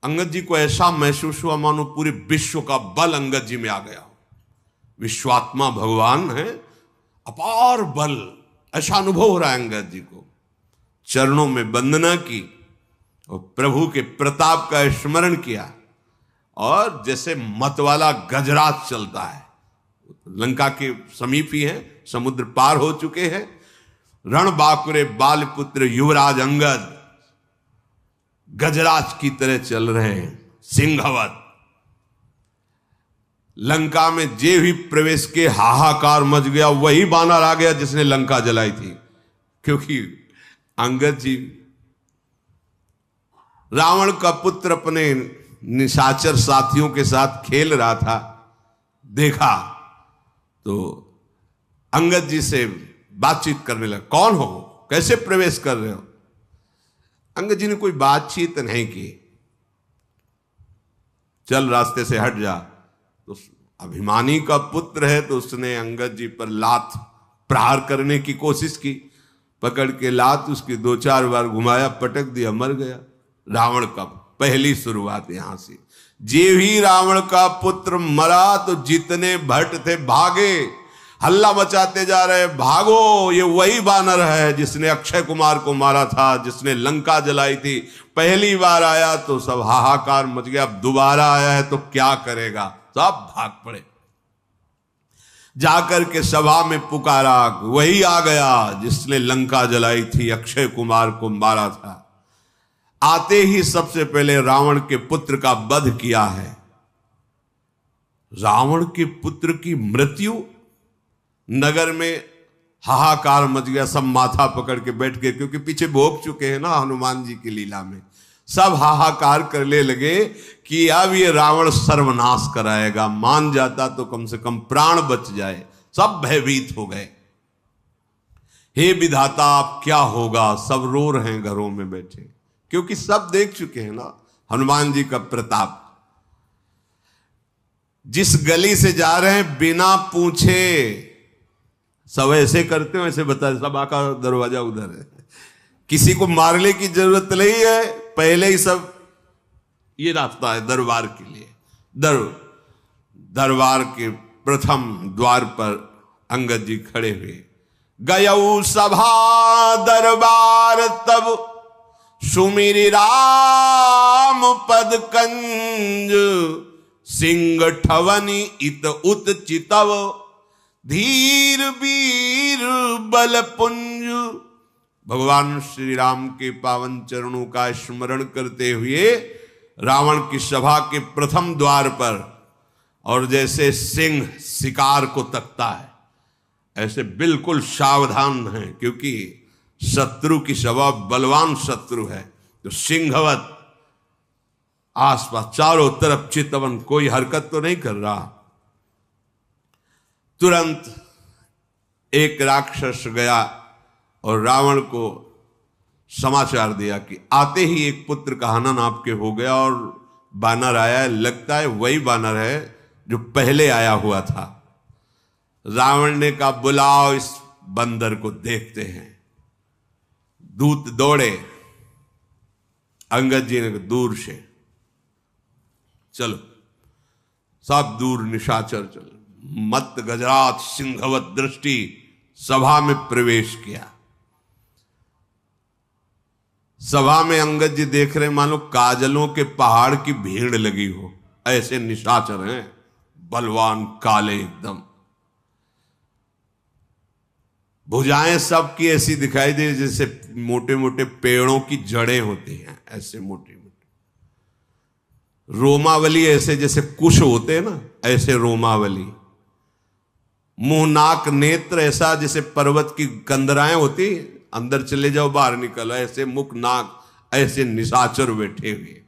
अंगद जी को ऐसा महसूस हुआ मानो पूरे विश्व का बल अंगद जी में आ गया। विश्वात्मा भगवान है, अपार बल, ऐसा अनुभव हो रहा है अंगद जी को। चरणों में वंदना की और प्रभु के प्रताप का स्मरण किया, और जैसे मतवाला गजराज चलता है, लंका के समीप ही है, समुद्र पार हो चुके हैं, रणबांकुरे बालपुत्र युवराज अंगद गजराज की तरह चल रहे हैं, सिंहवत। लंका में जे भी प्रवेश के हाहाकार मच गया, वही बानर आ गया जिसने लंका जलाई थी, क्योंकि अंगद जी रावण का पुत्र अपने निशाचर साथियों के साथ खेल रहा था, देखा तो अंगद जी से बातचीत करने लगा। कौन हो, कैसे प्रवेश कर रहे हो? अंगद जी ने कोई बातचीत नहीं की, चल रास्ते से हट जा। तो अभिमानी का पुत्र है, तो उसने अंगद जी पर लात प्रहार करने की कोशिश की, पकड़ के लात उसकी 2-4 बार घुमाया, पटक दिया, मर गया। रावण का पहली शुरुआत यहां से। जे भी रावण का पुत्र मरा तो जितने भट्ट थे भागे, हल्ला मचाते जा रहे, भागो, ये वही बानर है जिसने अक्षय कुमार को मारा था, जिसने लंका जलाई थी। पहली बार आया तो सब हाहाकार मच गया, अब दोबारा आया है तो क्या करेगा, सब भाग पड़े। जाकर के सभा में पुकारा, वही आ गया जिसने लंका जलाई थी, अक्षय कुमार को मारा था। आते ही सबसे पहले रावण के पुत्र का वध किया है। रावण के पुत्र की मृत्यु, नगर में हाहाकार मच गया, सब माथा पकड़ के बैठ गए, क्योंकि पीछे भोग चुके हैं ना हनुमान जी की लीला में। सब हाहाकार करने लगे कि अब ये रावण सर्वनाश कराएगा, मान जाता तो कम से कम प्राण बच जाए। सब भयभीत हो गए, हे विधाता अब क्या होगा। सब रो रहे हैं घरों में बैठे, क्योंकि सब देख चुके हैं ना हनुमान जी का प्रताप। जिस गली से जा रहे हैं बिना पूछे, सब ऐसे करते हो, ऐसे बता, सब आका दरवाजा उधर है, किसी को मारने की जरूरत नहीं है, पहले ही सब ये रास्ता है दरबार के लिए। दरबार के प्रथम द्वार पर अंगद जी खड़े हुए। गयऊ सभा दरबार तब सुमिरि राम पद कंज, सिंह ठवनी इत उत चितव, धीर वीर बल पुंज। भगवान श्री राम के पावन चरणों का स्मरण करते हुए रावण की सभा के प्रथम द्वार पर, और जैसे सिंह शिकार को तकता है, ऐसे बिल्कुल सावधान है, क्योंकि शत्रु की सभा बलवान शत्रु है, तो सिंहवत आसपास चारों तरफ चितवन, कोई हरकत तो नहीं कर रहा। तुरंत एक राक्षस गया और रावण को समाचार दिया कि आते ही एक पुत्र का हनन आपके हो गया, और बानर आया है, लगता है वही बानर है जो पहले आया हुआ था। रावण ने कहा बुलाओ इस बंदर को, देखते हैं। दूत दौड़े, अंगद जी ने दूर से, चलो सब दूर निशाचर चलो। मत गजराज सिंहवत दृष्टि सभा में प्रवेश किया। सभा में अंगद जी देख रहे मानो काजलों के पहाड़ की भीड़ लगी हो, ऐसे निशाचर हैं, बलवान काले एकदम। भुजाएं सबकी ऐसी दिखाई दे जैसे मोटे मोटे पेड़ों की जड़ें होती हैं, ऐसे मोटी मोटी। रोमावली ऐसे जैसे कुश होते हैं ना, ऐसे रोमावली। मुंह नाक नेत्र ऐसा जैसे पर्वत की कंदराएं होती, अंदर चले जाओ बाहर निकलो, ऐसे मुख नाक, ऐसे निशाचर बैठे हुए।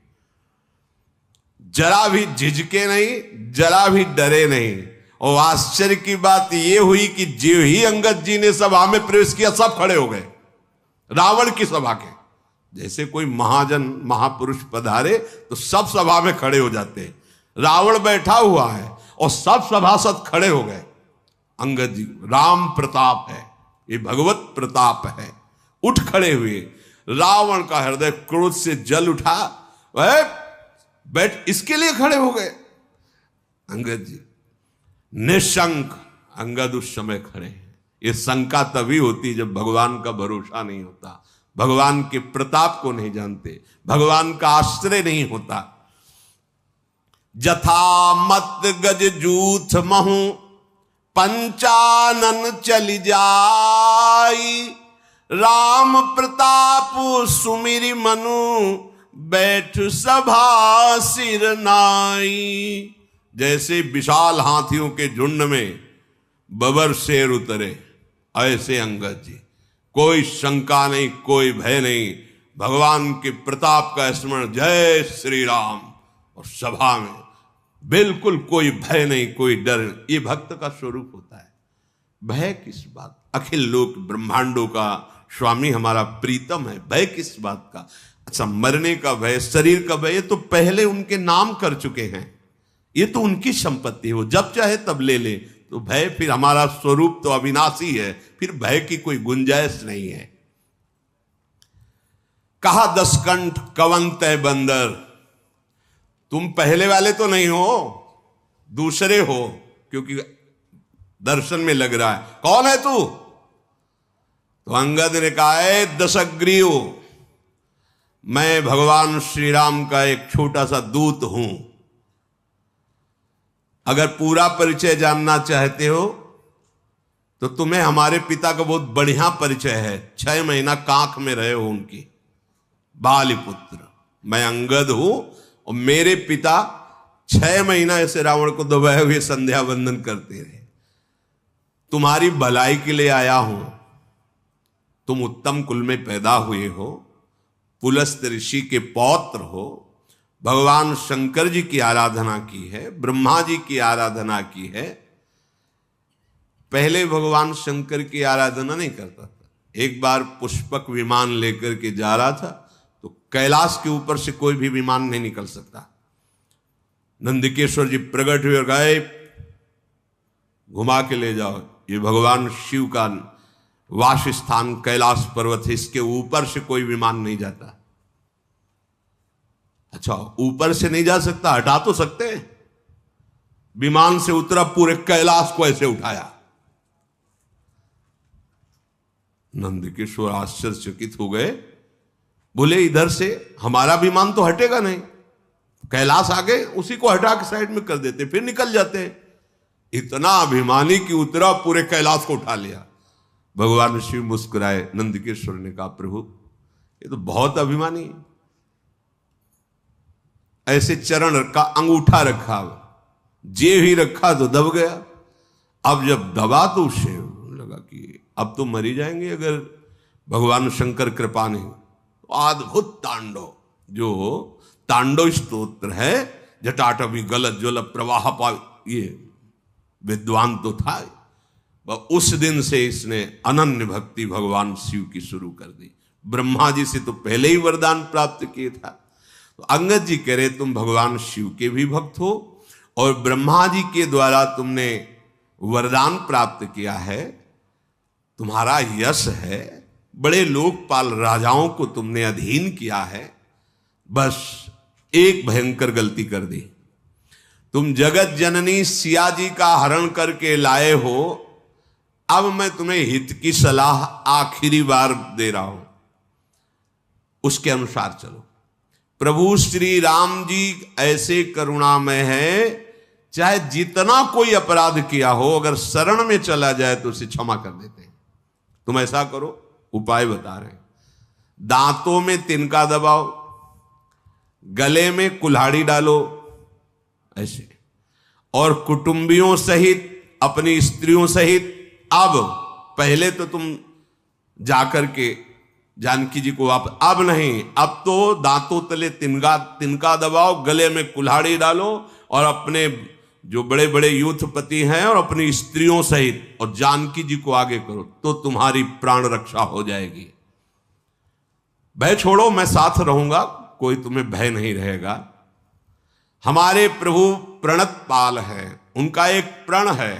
जरा भी झिझके नहीं, जरा भी डरे नहीं। और आश्चर्य की बात यह हुई कि जो ही अंगद जी ने सभा में प्रवेश किया, सब खड़े हो गए। रावण की सभा के जैसे कोई महाजन महापुरुष पधारे तो सब सभा में खड़े हो जाते हैं। रावण बैठा हुआ है और सब सभासद खड़े हो गए। अंगद जी, राम प्रताप है, ये भगवत प्रताप है। उठ खड़े हुए। रावण का हृदय क्रोध से जल उठा। वह बैठ इसके लिए खड़े हो गए अंगद जी। निशंक अंगद उस समय खड़े हैं। ये शंका तभी होती जब भगवान का भरोसा नहीं होता, भगवान के प्रताप को नहीं जानते, भगवान का आश्रय नहीं होता। जथा मत गज जूथ महु पंचानन चली जाई, राम प्रताप सुमिरि मनु बैठ सभा सिर नाई। जैसे विशाल हाथियों के झुंड में बबर शेर उतरे, ऐसे अंगद जी, कोई शंका नहीं, कोई भय नहीं, भगवान के प्रताप का स्मरण, जय श्री राम, और सभा में बिल्कुल कोई भय नहीं, कोई डर नहीं। ये भक्त का स्वरूप होता है। भय किस बात? अखिल लोक ब्रह्मांडों का स्वामी हमारा प्रीतम है, भय किस बात का? अच्छा, मरने का भय, शरीर का भय, ये तो पहले उनके नाम कर चुके हैं, ये तो उनकी संपत्ति है, वो जब चाहे तब ले ले। तो भय, फिर हमारा स्वरूप तो अविनाशी है, फिर भय की कोई गुंजाइश नहीं है। कहा दसकंठ कवन तय बंदर, तुम पहले वाले तो नहीं हो, दूसरे हो, क्योंकि दर्शन में लग रहा है। कौन है तू? तो अंगद ने कहा है दशग्रीव, मैं भगवान श्री राम का एक छोटा सा दूत हूं। अगर पूरा परिचय जानना चाहते हो तो तुम्हें हमारे पिता का बहुत बढ़िया परिचय है। 6 महीना कांख में रहे हो उनकी, बालिपुत्र। मैं अंगद हूं और मेरे पिता 6 महीना ऐसे रावण को दबाए हुए संध्या वंदन करते रहे। तुम्हारी भलाई के लिए आया हूं। तुम उत्तम कुल में पैदा हुए हो, पुलस्त ऋषि के पौत्र हो, भगवान शंकर जी की आराधना की है, ब्रह्मा जी की आराधना की है। पहले भगवान शंकर की आराधना नहीं करता था। एक बार पुष्पक विमान लेकर के जा रहा था तो कैलाश के ऊपर से कोई भी विमान नहीं निकल सकता। नंदिकेश्वर जी प्रकट हुए और गए, घुमा के ले जाओ, ये भगवान शिव का वास स्थान कैलाश पर्वत है, इसके ऊपर से कोई विमान नहीं जाता। अच्छा, ऊपर से नहीं जा सकता, हटा तो सकते हैं। विमान से उतरा, पूरे कैलाश को ऐसे उठाया। नंदकिशोर आश्चर्यचकित हो गए, बोले इधर से हमारा विमान तो हटेगा नहीं, कैलाश आगे उसी को हटा के साइड में कर देते, फिर निकल जाते हैं। इतना अभिमानी कि उतरा, पूरे कैलाश को उठा लिया। भगवान शिव मुस्कुराए। नंदकिशोर ने कहा प्रभु ये तो बहुत अभिमानी है, ऐसे चरण रखा, अंगूठा रखा, जेब ही रखा तो दब गया। अब जब दबा तो उसे लगा कि अब तो मरी जाएंगे अगर भगवान शंकर कृपा नहीं। तो अद्भुत तांडव, जो तांडव स्तोत्र है, जटाटवी गलत ज्वल प्रवाह पा, ये विद्वान तो था। उस दिन से इसने अनन्य भक्ति भगवान शिव की शुरू कर दी। ब्रह्मा जी से तो पहले ही वरदान प्राप्त किया था। तो अंगद जी कह रहे तुम भगवान शिव के भी भक्त हो और ब्रह्मा जी के द्वारा तुमने वरदान प्राप्त किया है, तुम्हारा यश है, बड़े लोकपाल राजाओं को तुमने अधीन किया है। बस एक भयंकर गलती कर दी, तुम जगत जननी सिया जी का हरण करके लाए हो। अब मैं तुम्हें हित की सलाह आखिरी बार दे रहा हूं, उसके अनुसार चलो। प्रभु श्री राम जी ऐसे करुणामय है, चाहे जितना कोई अपराध किया हो, अगर शरण में चला जाए तो उसे क्षमा कर देते हैं। तुम ऐसा करो, उपाय बता रहे हैं। दांतों में तिनका दबाओ, गले में कुल्हाड़ी डालो ऐसे, और कुटुंबियों सहित, अपनी स्त्रियों सहित, अब पहले तो तुम जाकर के जानकी जी को अब नहीं, अब तो दांतों तले तिनका दबाओ, गले में कुल्हाड़ी डालो और अपने जो बड़े बड़े यूथपति हैं और अपनी स्त्रियों सहित और जानकी जी को आगे करो, तो तुम्हारी प्राण रक्षा हो जाएगी। भय छोड़ो, मैं साथ रहूंगा, कोई तुम्हें भय नहीं रहेगा। हमारे प्रभु प्रणत पाल है, उनका एक प्रण है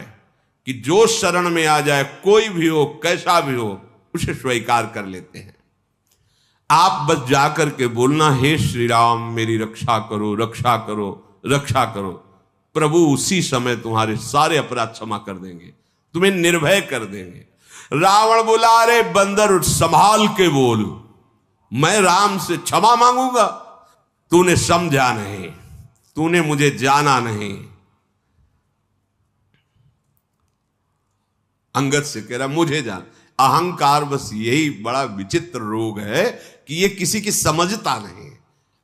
कि जो शरण में आ जाए, कोई भी हो, कैसा भी हो, उसे स्वीकार कर लेते हैं। आप बस जाकर के बोलना, हे श्री राम मेरी रक्षा करो, रक्षा करो, रक्षा करो। प्रभु उसी समय तुम्हारे सारे अपराध क्षमा कर देंगे, तुम्हें निर्भय कर देंगे। रावण बोला, अरे बंदर संभाल के बोल, मैं राम से क्षमा मांगूंगा? तूने समझा नहीं, तूने मुझे जाना नहीं। अंगद से कह रहा मुझे जान। अहंकार बस यही बड़ा विचित्र रोग है कि ये किसी की समझता नहीं।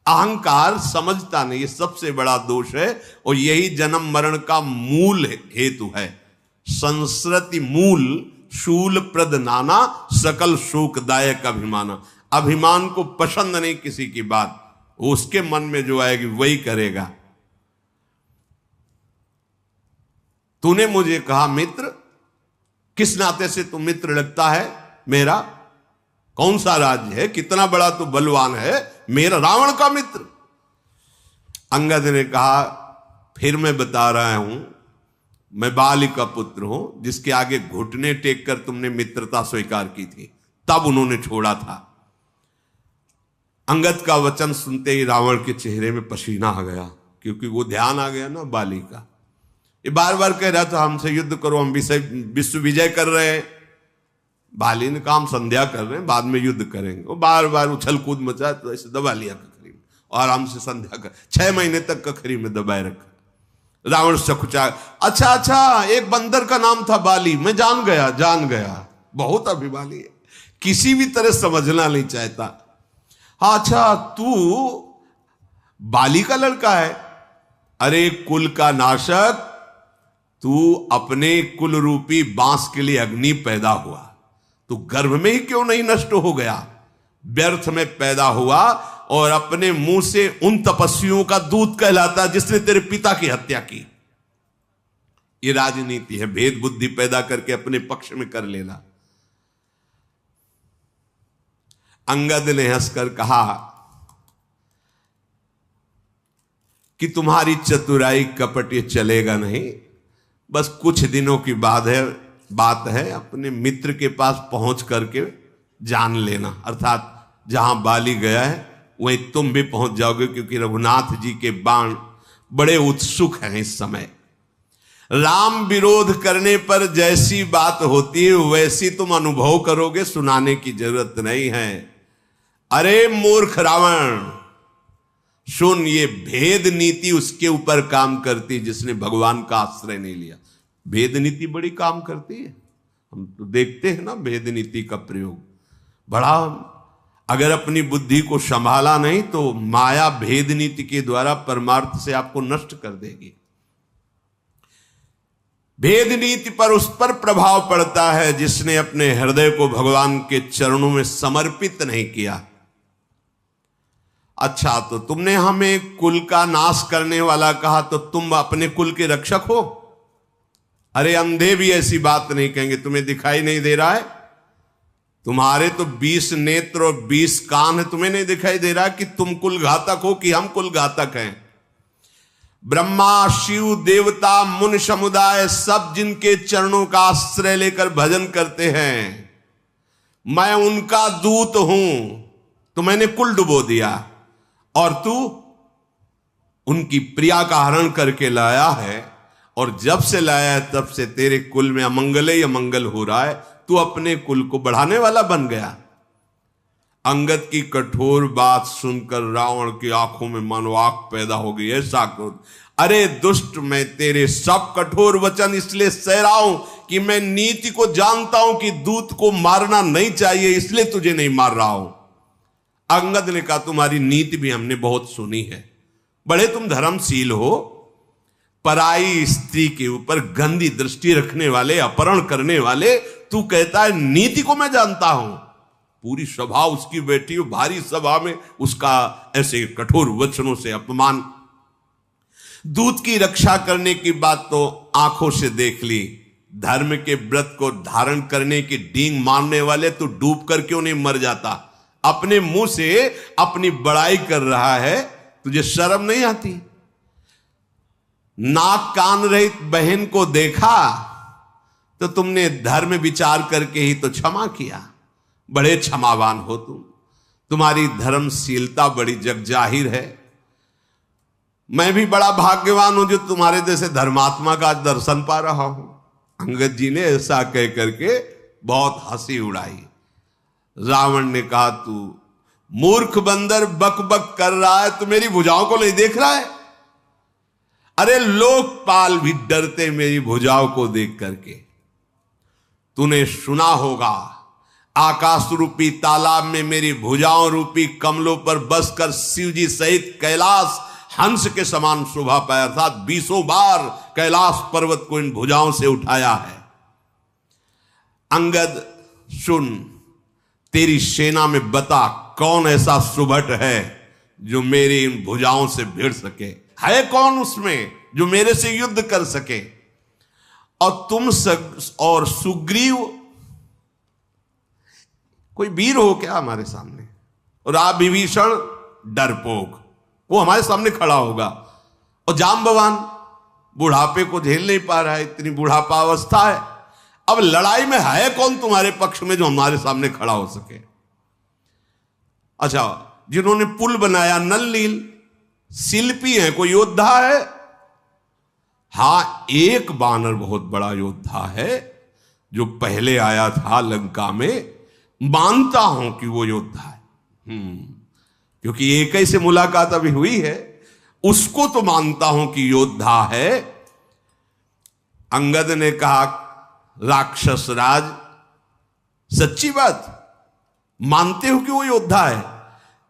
अहंकार समझता नहीं, ये सबसे बड़ा दोष है और यही जन्म मरण का मूल हेतु है। संस्कृति मूल शूल प्रद नाना, सकल शोकदायक अभिमाना। अभिमान को पसंद नहीं किसी की बात, उसके मन में जो आएगी वही करेगा। तूने मुझे कहा मित्र, किस नाते से तू मित्र लगता है मेरा? कौन सा राज्य है, कितना बड़ा तू बलवान है, मेरा रावण का मित्र? अंगद ने कहा, फिर मैं बता रहा हूं, मैं बाली का पुत्र हूं, जिसके आगे घुटने टेक कर तुमने मित्रता स्वीकार की थी, तब उन्होंने छोड़ा था। अंगद का वचन सुनते ही रावण के चेहरे में पसीना आ गया, क्योंकि वो ध्यान आ गया ना बाली का। ये बार बार कह रहा था हमसे युद्ध करो, हम विश्व विजय कर रहे हैं। बाली ने कहा हम संध्या कर रहे हैं, बाद में युद्ध करेंगे। वो बार बार उछल कूद मचा, तो ऐसे दबा लिया कखरी में और आराम से संध्या कर 6 महीने तक कखरी में दबाए रखा। रावण सकुचा, अच्छा, एक बंदर का नाम था बाली, मैं जान गया, बहुत अभिमानी है, किसी भी तरह समझना नहीं चाहता। हाँ अच्छा, तू बाली का लड़का है? अरे कुल का नाशक, तू अपने कुल रूपी बांस के लिए अग्नि पैदा हुआ, तू गर्भ में ही क्यों नहीं नष्ट हो गया? व्यर्थ में पैदा हुआ और अपने मुंह से उन तपस्वियों का दूत कहलाता जिसने तेरे पिता की हत्या की। ये राजनीति है, भेद बुद्धि पैदा करके अपने पक्ष में कर लेना। अंगद ने हंसकर कहा कि तुम्हारी चतुराई कपट ये चलेगा नहीं, बस कुछ दिनों की बात है, अपने मित्र के पास पहुंच करके जान लेना, अर्थात जहां बाली गया है वहीं तुम भी पहुंच जाओगे, क्योंकि रघुनाथ जी के बाण बड़े उत्सुक हैं इस समय। राम विरोध करने पर जैसी बात होती है वैसी तुम अनुभव करोगे, सुनाने की जरूरत नहीं है। अरे मूर्ख रावण, सुन, ये भेद नीति उसके ऊपर काम करती जिसने भगवान का आश्रय नहीं लिया। भेद नीति बड़ी काम करती है, हम तो देखते हैं ना भेद नीति का प्रयोग बड़ा। अगर अपनी बुद्धि को संभाला नहीं तो माया भेद नीति के द्वारा परमार्थ से आपको नष्ट कर देगी। भेद नीति पर उस पर प्रभाव पड़ता है जिसने अपने हृदय को भगवान के चरणों में समर्पित नहीं किया। अच्छा, तो तुमने हमें कुल का नाश करने वाला कहा, तो तुम अपने कुल के रक्षक हो? अरे अंधे भी ऐसी बात नहीं कहेंगे, तुम्हें दिखाई नहीं दे रहा है? तुम्हारे तो 20 नेत्र और 20 कान है, तुम्हें नहीं दिखाई दे रहा कि तुम कुल घातक हो कि हम कुल घातक हैं? ब्रह्मा, शिव, देवता, मुनि समुदाय सब जिनके चरणों का आश्रय लेकर भजन करते हैं, मैं उनका दूत हूं, तो मैंने कुल डुबो दिया। और तू उनकी प्रिया का हरण करके लाया है, और जब से लाया है तब से तेरे कुल में अमंगल ही अमंगल हो रहा है, तू अपने कुल को बढ़ाने वाला बन गया। अंगद की कठोर बात सुनकर रावण की आंखों में मानो आग पैदा हो गई, ऐसा क्रोध। अरे दुष्ट, मैं तेरे सब कठोर वचन इसलिए सह रहा हूं कि मैं नीति को जानता हूं कि दूत को मारना नहीं चाहिए, इसलिए तुझे नहीं मार रहा हूं। अंगद ने कहा, तुम्हारी नीति भी हमने बहुत सुनी है, बड़े तुम धर्मशील हो, पराई स्त्री के ऊपर गंदी दृष्टि रखने वाले, अपहरण करने वाले, तू कहता है नीति को मैं जानता हूं। पूरी सभा उसकी बैठी हो, भारी सभा में उसका ऐसे कठोर वचनों से अपमान। दूत की रक्षा करने की बात तो आंखों से देख ली, धर्म के व्रत को धारण करने की डींग मारने वाले, तू डूब कर क्यों नहीं मर जाता? अपने मुंह से अपनी बड़ाई कर रहा है, तुझे शर्म नहीं आती? नाक कान रहित बहन को देखा तो तुमने धर्म विचार करके ही तो क्षमा किया, बड़े क्षमावान हो तुम। तुम्हारी धर्मशीलता बड़ी जगजाहिर है। मैं भी बड़ा भाग्यवान हूं जो तुम्हारे जैसे धर्मात्मा का दर्शन पा रहा हूं। अंगद जी ने ऐसा कह करके बहुत हंसी उड़ाई। रावण ने कहा, तू मूर्ख बंदर बक बक कर रहा है, तू मेरी भुजाओं को नहीं देख रहा है? अरे लोकपाल भी डरते मेरी भुजाओं को देख करके। तूने सुना होगा आकाश रूपी तालाब में मेरी भुजाओं रूपी कमलों पर बसकर शिव जी सहित कैलाश हंस के समान शोभा पाया, अर्थात 20 बार कैलाश पर्वत को इन भुजाओं से उठाया है। अंगद सुन, तेरी सेना में बता कौन ऐसा सुभट है जो मेरी इन भुजाओं से भिड़ सके? है कौन उसमें जो मेरे से युद्ध कर सके? और तुम और सुग्रीव कोई वीर हो क्या हमारे सामने? और आप विभीषण डरपोक, वो हमारे सामने खड़ा होगा। और जाम्बवान बुढ़ापे को झेल नहीं पा रहा है, इतनी बुढ़ापा अवस्था है। अब लड़ाई में है कौन तुम्हारे पक्ष में जो हमारे सामने खड़ा हो सके? अच्छा, जिन्होंने पुल बनाया नल नील, शिल्पी है, कोई योद्धा है? हां, एक बानर बहुत बड़ा योद्धा है जो पहले आया था लंका में। मानता हूं कि वो योद्धा है, क्योंकि एक ही से मुलाकात अभी हुई है, उसको तो मानता हूं कि योद्धा है। अंगद ने कहा, राक्षस राज, सच्ची बात मानते हो कि वो योद्धा है?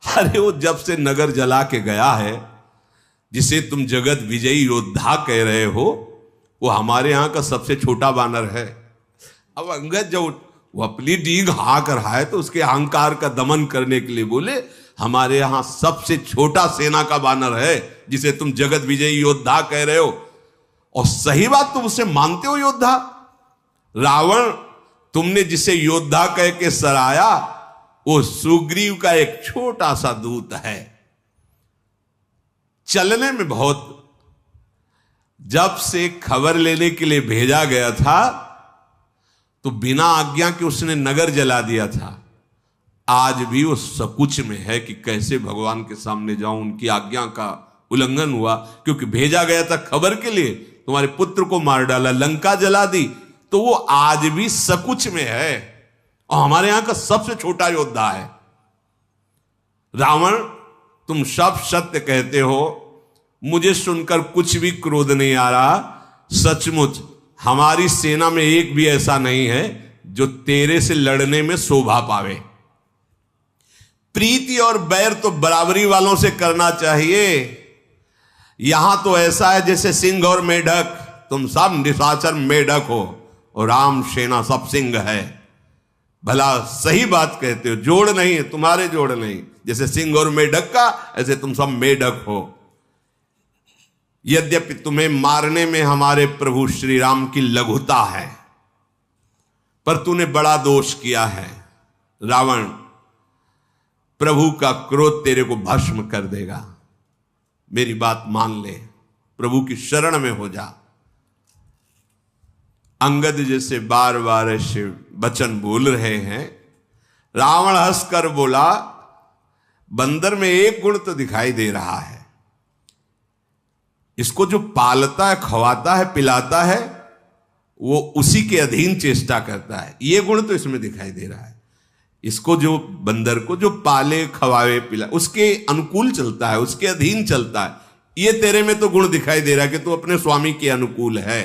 अरे वो जब से नगर जला के गया है, जिसे तुम जगत विजयी योद्धा कह रहे हो, वो हमारे यहां का सबसे छोटा बानर है। अब अंगद जब वो अपनी डींग हाँक रहा है तो उसके अहंकार का दमन करने के लिए बोले, हमारे यहां सबसे छोटा सेना का बानर है जिसे तुम जगत विजयी योद्धा कह रहे हो। और सही बात, तुम उसे मानते हो योद्धा? रावण, तुमने जिसे योद्धा कह के सराया, वो सुग्रीव का एक छोटा सा दूत है, चलने में बहुत। जब से खबर लेने के लिए भेजा गया था तो बिना आज्ञा के उसने नगर जला दिया था। आज भी वो सकुच में है कि कैसे भगवान के सामने जाऊं, उनकी आज्ञा का उल्लंघन हुआ, क्योंकि भेजा गया था खबर के लिए, तुम्हारे पुत्र को मार डाला, लंका जला दी, तो वो आज भी सकुच में है और हमारे यहां का सबसे छोटा योद्धा है। रावण, तुम सब सत्य कहते हो, मुझे सुनकर कुछ भी क्रोध नहीं आ रहा। सचमुच हमारी सेना में एक भी ऐसा नहीं है जो तेरे से लड़ने में शोभा पावे। प्रीति और बैर तो बराबरी वालों से करना चाहिए। यहां तो ऐसा है जैसे सिंह और मेढक, तुम सब निशाचर मेढक हो और राम सेना सब सिंह है। भला सही बात कहते हो, जोड़ नहीं है, तुम्हारे जोड़ नहीं, जैसे सिंह और मेढक का, ऐसे तुम सब मेढक हो। यद्यपि तुम्हें मारने में हमारे प्रभु श्री राम की लघुता है, पर तूने बड़ा दोष किया है। रावण, प्रभु का क्रोध तेरे को भस्म कर देगा। मेरी बात मान ले, प्रभु की शरण में हो जा। अंगद जैसे बार बार ऐसे वचन बोल रहे हैं। रावण हंसकर बोला, बंदर में एक गुण तो दिखाई दे रहा है, इसको जो पालता है, खवाता है, पिलाता है, वो उसी के अधीन चेष्टा करता है। ये गुण तो इसमें दिखाई दे रहा है। इसको जो बंदर को जो पाले, खवावे, पिला, उसके अनुकूल चलता है, उसके अधीन चलता है। ये तेरे में तो गुण दिखाई दे रहा है कि तू अपने स्वामी के अनुकूल है।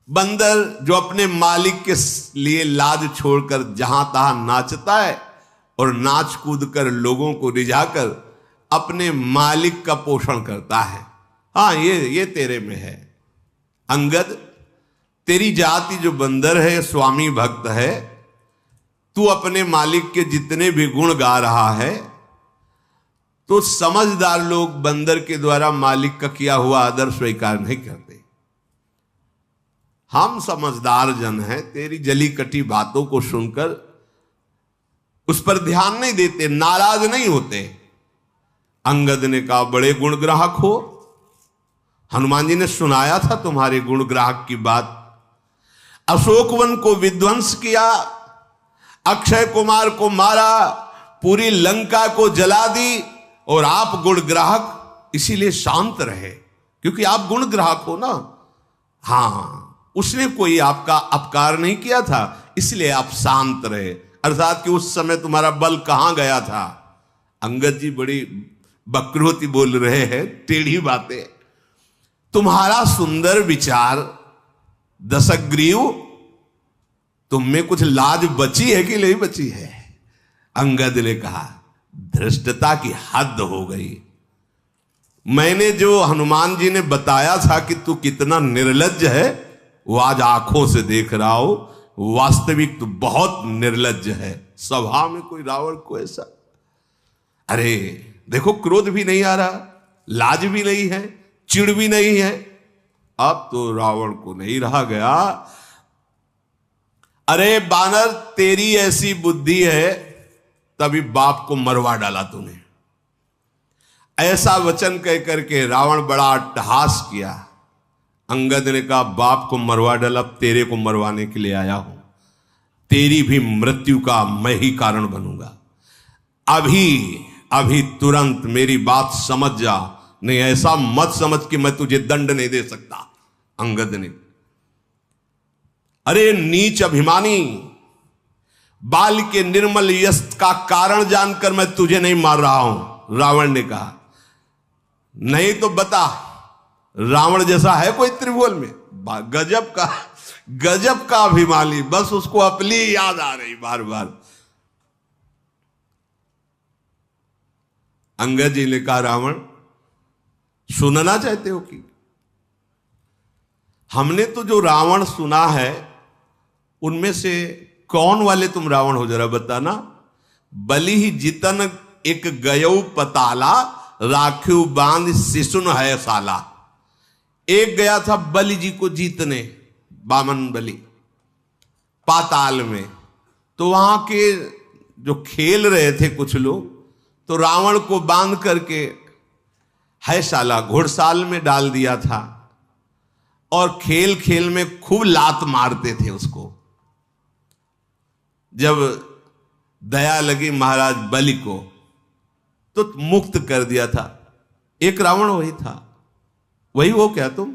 बंदर जो अपने मालिक के लिए लाज छोड़कर जहां तहां नाचता है और नाच कूद कर लोगों को रिझाकर अपने मालिक का पोषण करता है, हाँ, ये तेरे में है। अंगद, तेरी जाति जो बंदर है, स्वामी भक्त है, तू अपने मालिक के जितने भी गुण गा रहा है, तो समझदार लोग बंदर के द्वारा मालिक का किया हुआ आदर स्वीकार नहीं करते। हम समझदार जन हैं, तेरी जली कटी बातों को सुनकर उस पर ध्यान नहीं देते, नाराज नहीं होते। अंगद ने कहा, बड़े गुणग्राहक हो, हनुमान जी ने सुनाया था तुम्हारे गुणग्राहक की बात। अशोक वन को विध्वंस किया, अक्षय कुमार को मारा, पूरी लंका को जला दी, और आप गुण ग्राहक इसीलिए शांत रहे, क्योंकि आप गुण ग्राहक हो ना। हां, उसने कोई आपका अपकार नहीं किया था, इसलिए आप शांत रहे। अर्थात कि उस समय तुम्हारा बल कहां गया था। अंगद जी बड़ी बकरोती बोल रहे हैं, टेढ़ी बातें। तुम्हारा सुंदर विचार दशग्रीव, तुम में कुछ लाज बची है कि नहीं बची है? अंगद ने कहा, धृष्टता की हद हो गई। मैंने जो हनुमान जी ने बताया था कि तू कितना निर्लज्ज है, वो आज आंखों से देख रहा हो। वास्तविक तो बहुत निर्लज्ज है। सभा में कोई रावण को ऐसा, अरे देखो, क्रोध भी नहीं आ रहा, लाज भी नहीं है, चिढ़ भी नहीं है। अब तो रावण को नहीं रहा गया। अरे बानर, तेरी ऐसी बुद्धि है, तभी बाप को मरवा डाला तूने। ऐसा वचन कह करके रावण बड़ा अट्टहास किया। अंगद ने कहा, बाप को मरवा डाला, अब तेरे को मरवाने के लिए आया हूं। तेरी भी मृत्यु का मैं ही कारण बनूंगा। अभी तुरंत मेरी बात समझ जा, नहीं ऐसा मत समझ कि मैं तुझे दंड नहीं दे सकता। अंगद ने, अरे नीच अभिमानी, बाल के निर्मल यश का कारण जानकर मैं तुझे नहीं मार रहा हूं। रावण ने कहा, नहीं तो बता, रावण जैसा है कोई त्रिभुवन में? गजब का अभिमानी, बस उसको अपनी याद आ रही बार बार। अंगद जी ने कहा, रावण सुनना चाहते हो कि? हमने तो जो रावण सुना है उनमें से कौन वाले तुम रावण हो, जरा बताना। बलि ही जितन एक गयऊ पताला, राखिव बांध शिशुन है साला। एक गया था बलि जी को जीतने, बामन बलि, पाताल में। तो वहां के जो खेल रहे थे कुछ लोग, तो रावण को बांध करके है साला घुड़साल में डाल दिया था, और खेल खेल में खूब लात मारते थे उसको। जब दया लगी महाराज बलि को, तो मुक्त कर दिया था। एक रावण वही था। वही वो क्या तुम,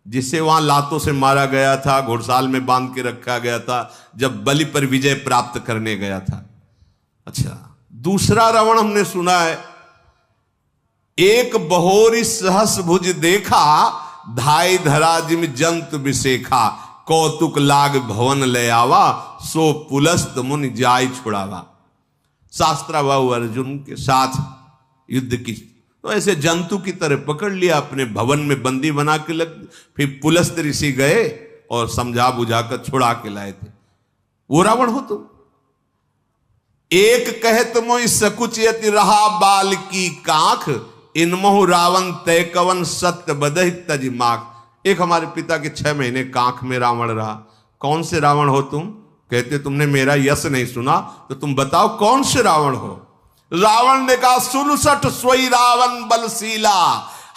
जिसे वहां लातों से मारा गया था, घुड़साल में बांध के रखा गया था, जब बलि पर विजय प्राप्त करने गया था। अच्छा, दूसरा रावण हमने सुना है, एक बहोरी सहस भुज देखा, धाई धरा जिम जंत विशेखा, कौतुक लाग भवन ले आवा, सो पुलस्त मुनि जाय छुड़ावा। शास्त्राबाहु अर्जुन के साथ युद्ध की, तो ऐसे जंतु की तरह पकड़ लिया, अपने भवन में बंदी बना के लग। फिर पुलस्त ऋषि गए और समझा बुझाकर छुड़ा के लाए थे। वो रावण हो तुम। एक कहत मोहि सकुचयति रहा बाल की कांख, इनमोहु रावण तय कवन सत्य बदहि तज माख। एक हमारे पिता के 6 महीने कांख में रावण रहा। कौन से रावण हो तुम? कहते तुमने मेरा यश नहीं सुना, तो तुम बताओ कौन से रावण हो? रावण ने कहा, 67 सोई रावण बलशीला,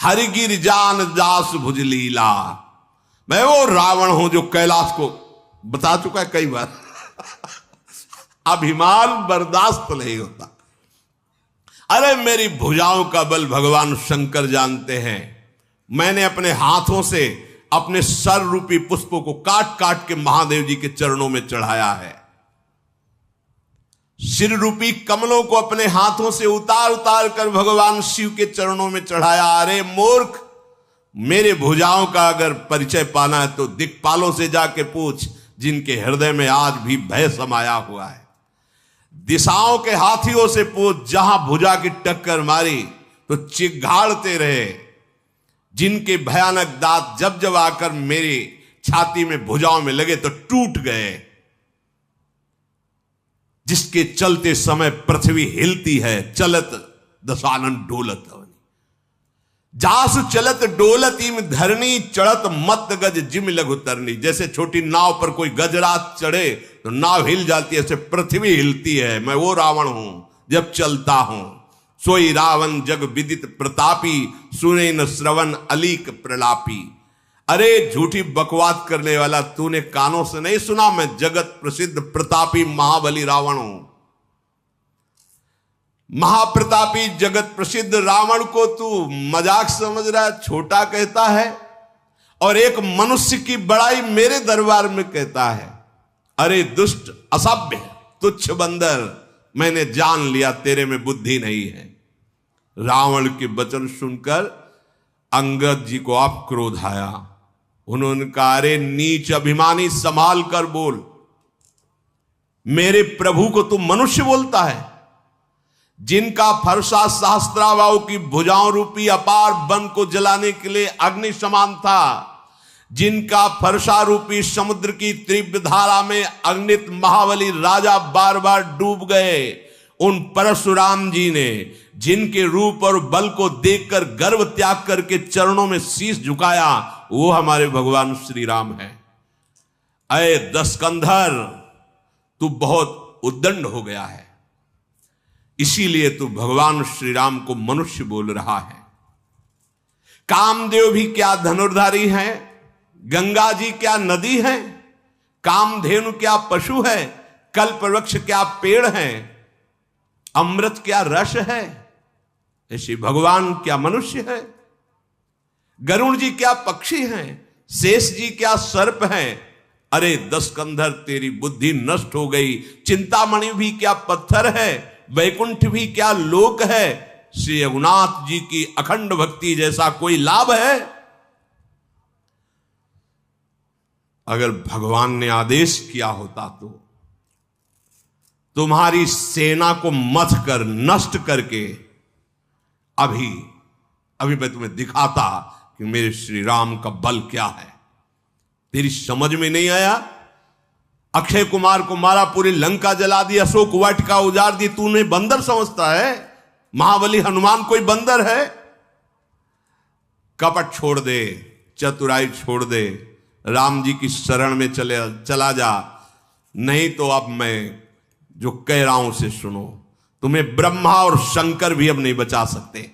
हरिगिर जान दास भुजलीला। मैं वो रावण हूं जो कैलाश को बता चुका है कई बार। अभिमान बर्दाश्त नहीं होता। अरे मेरी भुजाओं का बल भगवान शंकर जानते हैं। मैंने अपने हाथों से अपने सर रूपी पुष्पों को काट काट के महादेव जी के चरणों में चढ़ाया है। सिर रूपी कमलों को अपने हाथों से उतार उतार कर भगवान शिव के चरणों में चढ़ाया। अरे मूर्ख, मेरे भुजाओं का अगर परिचय पाना है तो दिक्पालों से जाके पूछ, जिनके हृदय में आज भी भय समाया हुआ है। दिशाओं के हाथियों से पूछ, जहां भुजा की टक्कर मारी तो चिघाड़ते रहे। जिनके भयानक दांत जब जब आकर मेरी छाती में भुजाओं में लगे तो टूट गए। जिसके चलते समय पृथ्वी हिलती है, चलत दशानन डोलत। जासु चलत डोलत इम धरनी, चढ़त मत गज जिम लघु तरनी। जैसे छोटी नाव पर कोई गजरात चढ़े तो नाव हिल जाती है, ऐसे पृथ्वी हिलती है। मैं वो रावण हूं जब चलता हूं। सोई रावण जग विदित प्रतापी, सुने न श्रवण अलीक प्रलापी। अरे झूठी बकवास करने वाला, तूने कानों से नहीं सुना? मैं जगत प्रसिद्ध प्रतापी महाबली रावण हूं। महाप्रतापी जगत प्रसिद्ध रावण को तू मजाक समझ रहा है, छोटा कहता है, और एक मनुष्य की बड़ाई मेरे दरबार में कहता है। अरे दुष्ट, असभ्य, तुच्छ बंदर, मैंने जान लिया तेरे में बुद्धि नहीं है। रावण के वचन सुनकर अंगद जी को आप क्रोध आया। उन्होंने कहा, अरे नीच अभिमानी, संभाल कर बोल। मेरे प्रभु को तू मनुष्य बोलता है? जिनका फरसा सहस्त्राबाहु की भुजाओं रूपी अपार वन को जलाने के लिए अग्नि समान था, जिनका फरसा रूपी समुद्र की तीव्र धारा में अग्नित महाबली राजा बार बार डूब गए, उन परशुराम जी ने जिनके रूप और बल को देखकर गर्व त्याग करके चरणों में शीश झुकाया, वो हमारे भगवान श्री राम है। अय दशकंधर, तू बहुत उद्दंड हो गया है, इसीलिए तू भगवान श्री राम को मनुष्य बोल रहा है। कामदेव भी क्या धनुर्धारी है? गंगा जी क्या नदी है? कामधेनु क्या पशु है? कल्पवृक्ष क्या पेड़ है? अमृत क्या रस है? ऐसे भगवान क्या मनुष्य है? गरुण जी क्या पक्षी हैं? शेष जी क्या सर्प हैं? अरे दशकंधर, तेरी बुद्धि नष्ट हो गई। चिंतामणि भी क्या पत्थर है? वैकुंठ भी क्या लोक है? श्री रघुनाथ जी की अखंड भक्ति जैसा कोई लाभ है? अगर भगवान ने आदेश किया होता तो तुम्हारी सेना को मथ कर नष्ट करके अभी मैं तुम्हें दिखाता कि मेरे श्री राम का बल क्या है। तेरी समझ में नहीं आया? अक्षय कुमार को मारा, पूरी लंका जला दी, अशोक वाटिका उजाड़ दी, तूने बंदर समझता है? महाबली हनुमान कोई बंदर है? कपट छोड़ दे, चतुराई छोड़ दे, राम जी की शरण में चला जा, नहीं तो अब मैं जो कह रहा हूं उसे सुनो। तुम्हें ब्रह्मा और शंकर भी अब नहीं बचा सकते।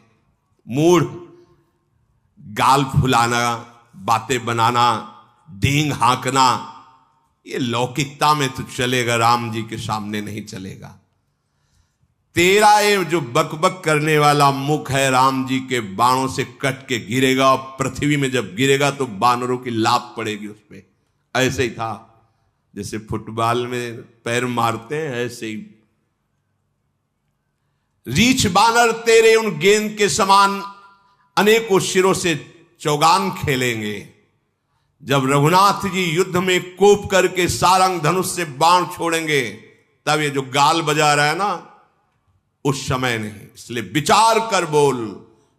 मूढ़, गाल फुलाना, बातें बनाना, डींग हाँकना, ये लौकिकता में तो चलेगा, राम जी के सामने नहीं चलेगा। तेरा ये जो बकबक करने वाला मुख है, राम जी के बाणों से कट के गिरेगा, और पृथ्वी में जब गिरेगा तो बानरों की लात पड़ेगी उस पे। ऐसे ही था, जैसे फुटबॉल में पैर मारते हैं, ऐसे ही रीछ बानर तेरे उन गेंद के समान अनेकों शिरों से चौगान खेलेंगे। जब रघुनाथ जी युद्ध में कोप करके सारंग धनुष से बाण छोड़ेंगे, तब ये जो गाल बजा रहा है ना, उस समय नहीं। इसलिए विचार कर बोल,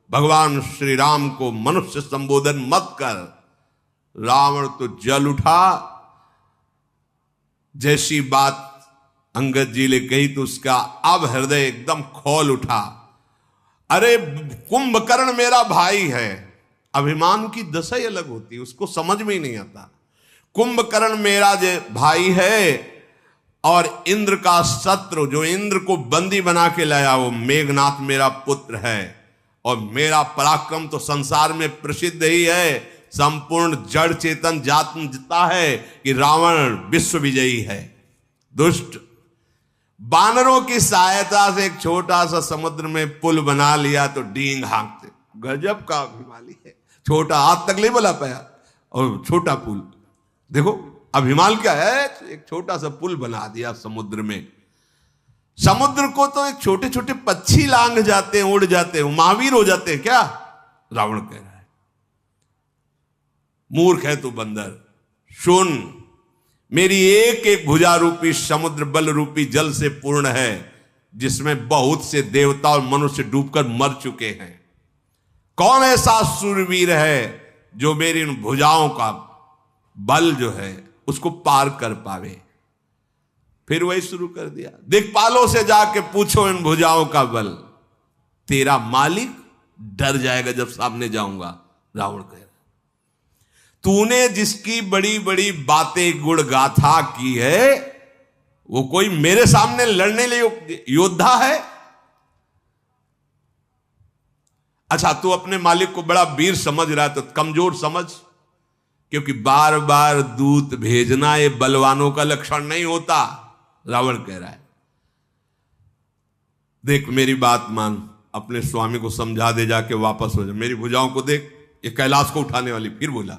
भगवान श्री राम को मनुष्य संबोधन मत कर। रावण तो जल उठा, जैसी बात अंगद जी ने कही तो उसका अब हृदय एकदम खौल उठा। अरे कुंभकर्ण मेरा भाई है। अभिमान की दशा ही अलग होती है, उसको समझ में ही नहीं आता। कुंभकर्ण मेरा भाई है, और इंद्र का शत्रु, जो इंद्र को बंदी बना के लाया, वो मेघनाथ मेरा पुत्र है। और मेरा पराक्रम तो संसार में प्रसिद्ध ही है, संपूर्ण जड़ चेतन जानता है कि रावण विश्व विजयी है। दुष्ट, बानरों की सहायता से एक छोटा सा समुद्र में पुल बना लिया तो डींग हाँकते। गजब का अभिमानी है, छोटा हाथ तक नहीं बना पाया और छोटा पुल। देखो अभिमान क्या है, एक छोटा सा पुल बना दिया समुद्र में। समुद्र को तो एक छोटे छोटे पक्षी लांघ जाते हैं, उड़ जाते हैं, महावीर हो जाते हैं क्या? रावण कह रहा है। मूर्ख है तू बंदर, सुन, मेरी एक एक भुजा रूपी समुद्र बल रूपी जल से पूर्ण है, जिसमें बहुत से देवता और मनुष्य डूबकर मर चुके हैं। कौन ऐसा सूरवीर है जो मेरी इन भुजाओं का बल जो है उसको पार कर पावे? फिर वही शुरू कर दिया, दिक्पालों से जाके पूछो इन भुजाओं का बल, तेरा मालिक डर जाएगा जब सामने जाऊंगा। रावण कह रहा, तूने जिसकी बड़ी बड़ी बातें गुण गाथा की है, वो कोई मेरे सामने लड़ने लिए योद्धा है? अच्छा, तू अपने मालिक को बड़ा वीर समझ रहा है तो कमजोर समझ। क्योंकि बार बार दूत भेजना ये बलवानों का लक्षण नहीं होता। रावण कह रहा है, देख मेरी बात मान, अपने स्वामी को समझा दे, जाके वापस हो जा, मेरी भुजाओं को देख, ये कैलाश को उठाने वाली। फिर बोला,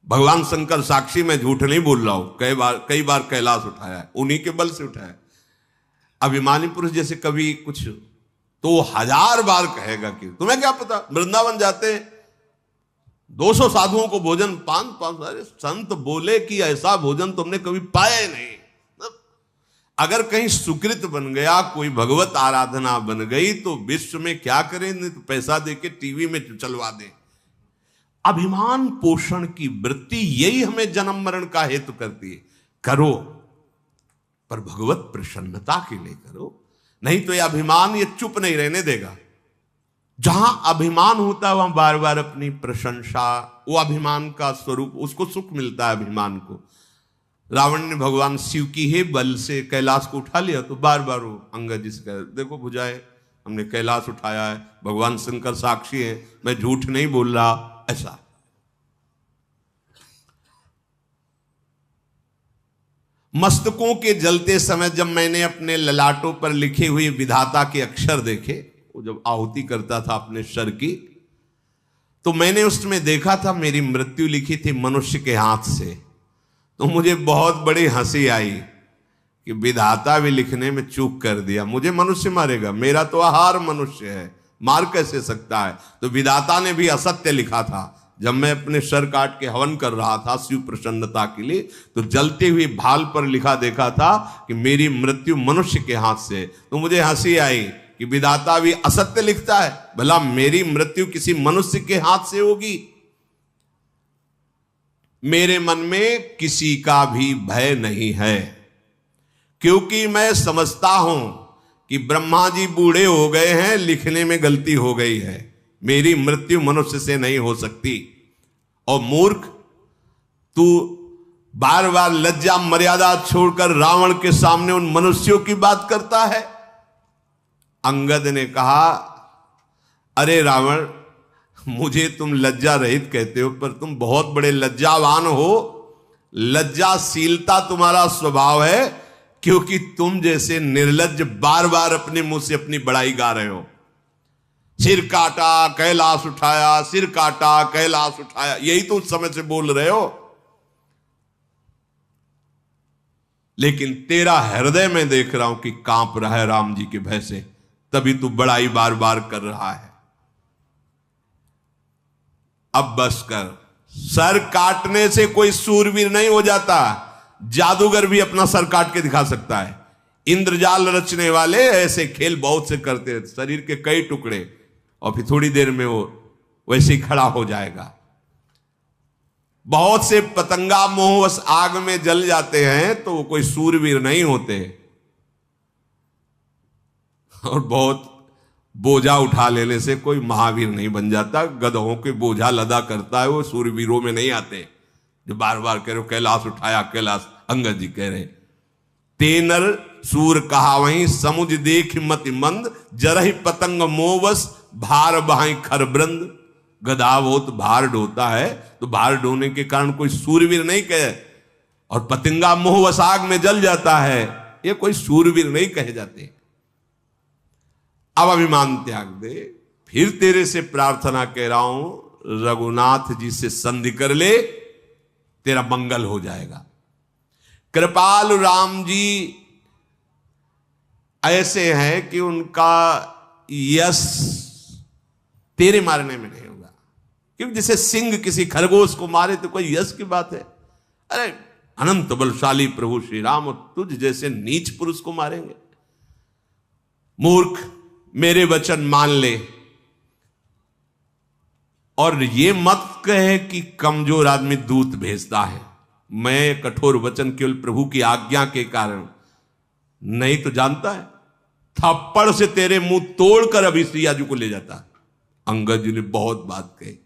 भगवान शंकर साक्षी, मैं झूठ नहीं बोल रहा हूं, कई बार कैलाश उठाया है, उन्हीं के बल से उठाया है। अभिमानी पुरुष जैसे कभी कुछ तो 1000 बार कहेगा कि तुम्हें क्या पता, वृंदावन जाते 200 साधुओं को भोजन, 5 अरे संत बोले कि ऐसा भोजन तुमने कभी पाया नहीं। अगर कहीं सुकृत बन गया, कोई भगवत आराधना बन गई, तो विश्व में क्या करें, नहीं तो पैसा देके टीवी में चलवा दें। अभिमान पोषण की वृत्ति यही हमें जन्म मरण का हेतु करती है। करो पर भगवत प्रसन्नता के लिए करो, नहीं तो यह अभिमान ये चुप नहीं रहने देगा। जहां अभिमान होता है वहां बार बार अपनी प्रशंसा, वो अभिमान का स्वरूप, उसको सुख मिलता है अभिमान को। रावण ने भगवान शिव की ही बल से कैलाश को उठा लिया, तो बार बार वो अंगद जी से कह, देखो भुजाए, हमने कैलाश उठाया है, भगवान शंकर साक्षी है, मैं झूठ नहीं बोल रहा, ऐसा। मस्तकों के जलते समय जब मैंने अपने ललाटों पर लिखे हुए विधाता के अक्षर देखे, वो जब आहुति करता था अपने सर की, तो मैंने उसमें देखा था मेरी मृत्यु लिखी थी मनुष्य के हाथ से। तो मुझे बहुत बड़ी हंसी आई कि विधाता भी लिखने में चूक कर दिया, मुझे मनुष्य मारेगा, मेरा तो आहार मनुष्य है, मार कैसे सकता है। तो विधाता ने भी असत्य लिखा था। जब मैं अपने सर काट के हवन कर रहा था शिव प्रसन्नता के लिए, तो जलते हुए भाल पर लिखा देखा था कि मेरी मृत्यु मनुष्य के हाथ से। तो मुझे हंसी आई कि विधाता भी असत्य लिखता है, भला मेरी मृत्यु किसी मनुष्य के हाथ से होगी। मेरे मन में किसी का भी भय नहीं है, क्योंकि मैं समझता हूं कि ब्रह्मा जी बूढ़े हो गए हैं, लिखने में गलती हो गई है, मेरी मृत्यु मनुष्य से नहीं हो सकती। और मूर्ख, तू बार बार लज्जा मर्यादा छोड़कर रावण के सामने उन मनुष्यों की बात करता है। अंगद ने कहा, अरे रावण, मुझे तुम लज्जा रहित कहते हो, पर तुम बहुत बड़े लज्जावान हो। लज्जाशीलता तुम्हारा स्वभाव है, क्योंकि तुम जैसे निर्लज्ज बार बार अपने मुंह से अपनी बड़ाई गा रहे हो। सिर काटा कैलाश उठाया, सिर काटा कैलाश उठाया, यही तो उस समय से बोल रहे हो। लेकिन तेरा हृदय में देख रहा हूं कि कांप रहा है राम जी के भय से, तभी तू बड़ाई बार बार कर रहा है। अब बस कर, सर काटने से कोई सूरवीर नहीं हो जाता, जादूगर भी अपना सर काट के दिखा सकता है। इंद्रजाल रचने वाले ऐसे खेल बहुत से करते हैं, शरीर के कई टुकड़े, और फिर थोड़ी देर में वो वैसे ही खड़ा हो जाएगा। बहुत से पतंगा मोहवश आग में जल जाते हैं, तो वो कोई सूरवीर नहीं होते। और बहुत बोझा उठा लेने से कोई महावीर नहीं बन जाता। गधों के बोझा लदा करता है, वो सूरवीरों में नहीं आते। जो बार बार कह रहे हो कैलाश उठाया कैलाश, अंगद जी कह रहे, तेनर सूर कहा वहीं समुझ देख मति मंद, जरहि पतंग मोवस भार बहाई खरबृंद। गधा बहुत भार ढोता है, तो भार ढोने के कारण कोई सूरवीर नहीं कहे, और पतंगा मोहवश आग में जल जाता है, ये कोई सूरवीर नहीं कहे जाते। अब अभिमान त्याग दे, फिर तेरे से प्रार्थना कह रहा हूं, रघुनाथ जी से संधि कर ले, तेरा मंगल हो जाएगा। कृपालु राम जी ऐसे हैं कि उनका यश तेरे मारने में नहीं होगा, क्योंकि जैसे सिंह किसी खरगोश को मारे तो कोई यश की बात है। अरे अनंत बलशाली प्रभु श्री राम तुझ जैसे नीच पुरुष को मारेंगे। मूर्ख, मेरे वचन मान ले, और ये मत कहे कि कमजोर आदमी दूत भेजता है। मैं कठोर वचन केवल प्रभु की आज्ञा के कारण, नहीं तो जानता है थप्पड़ से तेरे मुंह तोड़कर अभी सियाजू को ले जाता। अंगद जी ने बहुत बात कही,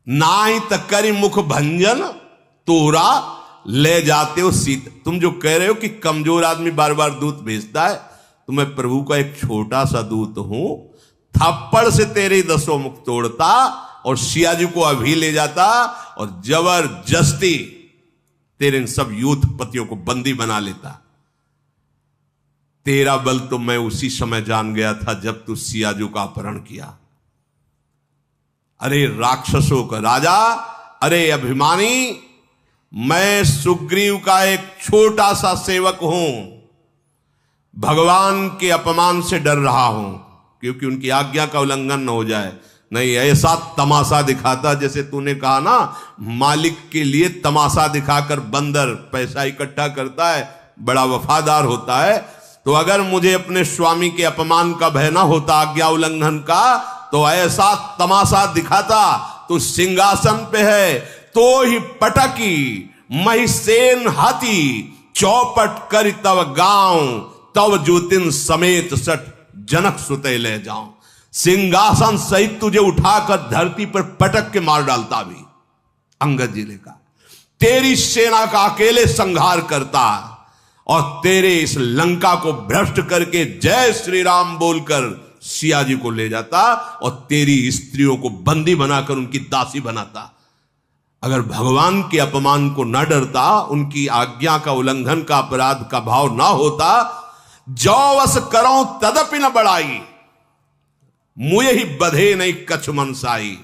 ना ही तकरी मुख भंजन तोरा ले जाते हो सीत। तुम जो कह रहे हो कि कमजोर आदमी बार बार दूत भेजता है, तो मैं प्रभु का एक छोटा सा दूत हूं, थप्पड़ से तेरे 10 मुख तोड़ता, और सिया जी को अभी ले जाता और जबरदस्ती तेरे इन सब यूथपतियों को बंदी बना लेता। तेरा बल तो मैं उसी समय जान गया था जब तू सियाजू का अपहरण किया। अरे राक्षसों का राजा, अरे अभिमानी, मैं सुग्रीव का एक छोटा सा सेवक हूं, भगवान के अपमान से डर रहा हूं क्योंकि उनकी आज्ञा का उल्लंघन न हो जाए। नहीं, ऐसा तमाशा दिखाता, जैसे तूने कहा ना, मालिक के लिए तमाशा दिखाकर बंदर पैसा इकट्ठा करता है, बड़ा वफादार होता है। तो अगर मुझे अपने स्वामी के अपमान का भय ना होता, आज्ञा उल्लंघन का, तो ऐसा तमाशा दिखाता। तू सिंहासन पे है तो ही पटकी, महिसेन हाथी चौपट कर तव गांव, तव ज्योतिन समेत सठ जनक सुते ले जाऊं। सिंहासन सहित तुझे उठाकर धरती पर पटक के मार डालता भी। अंगद जी ने कहा, तेरी सेना का अकेले संहार करता और तेरे इस लंका को भ्रष्ट करके जय श्री राम बोलकर सिया जी को ले जाता और तेरी स्त्रियों को बंदी बनाकर उनकी दासी बनाता। अगर भगवान के अपमान को न डरता, उनकी आज्ञा का उल्लंघन का अपराध का भाव ना होता, जो वस करो तदपि न बढ़ाई, मुझे ही बधे नहीं कछ मनसाई।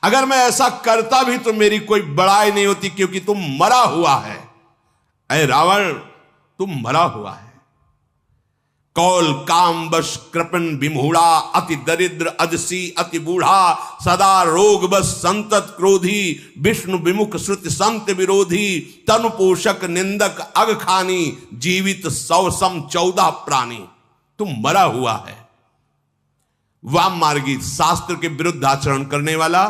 अगर मैं ऐसा करता भी तो मेरी कोई बड़ाई नहीं होती, क्योंकि तुम मरा हुआ है। ऐ रावण, तुम मरा हुआ है। कौल काम बस कृपन विमूढ़ा, अति दरिद्र अजसी अति बूढ़ा, सदा रोग बस संतत क्रोधी, विष्णु विमुख श्रुति संत विरोधी, तनु पोषक निंदक अग खानी, जीवित 100 सम 14 प्राणी। तुम मरा हुआ है। वाम मार्गी, शास्त्र के विरुद्ध आचरण करने वाला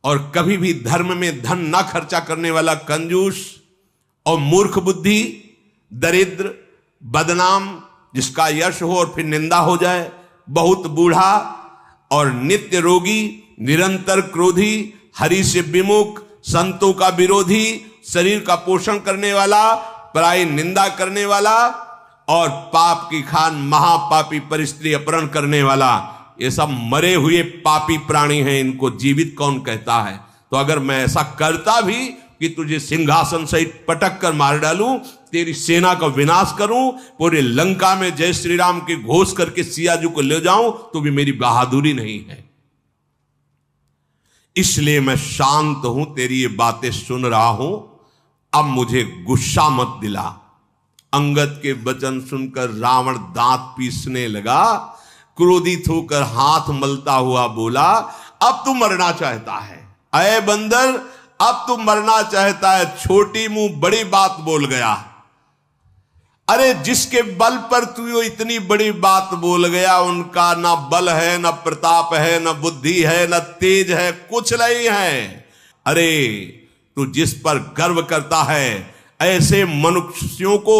और कभी भी धर्म में धन ना खर्चा करने वाला कंजूस और मूर्ख बुद्धि, दरिद्र, बदनाम, जिसका यश हो और फिर निंदा हो जाए, बहुत बूढ़ा और नित्य रोगी, निरंतर क्रोधी, हरि से विमुख, संतों का विरोधी, शरीर का पोषण करने वाला, पराई निंदा करने वाला और पाप की खान महापापी परिस्त्री अपहरण करने वाला, ये सब मरे हुए पापी प्राणी हैं। इनको जीवित कौन कहता है? तो अगर मैं ऐसा करता भी कि तुझे सिंहासन सहित पटक कर मार डालूं, तेरी सेना का विनाश करूं, पूरे लंका में जय श्री राम के घोष करके सियाजू को ले जाऊं, तो भी मेरी बहादुरी नहीं है। इसलिए मैं शांत हूं, तेरी ये बातें सुन रहा हूं। अब मुझे गुस्सा मत दिला। अंगद के वचन सुनकर रावण दांत पीसने लगा, क्रोधित होकर हाथ मलता हुआ बोला, अब तू मरना चाहता है? अय बंदर, अब तू मरना चाहता है? छोटी मुंह बड़ी बात बोल गया। अरे जिसके बल पर तू इतनी बड़ी बात बोल गया, उनका ना बल है, ना प्रताप है, ना बुद्धि है, ना तेज है, कुछ नहीं है। अरे तू जिस पर गर्व करता है, ऐसे मनुष्यों को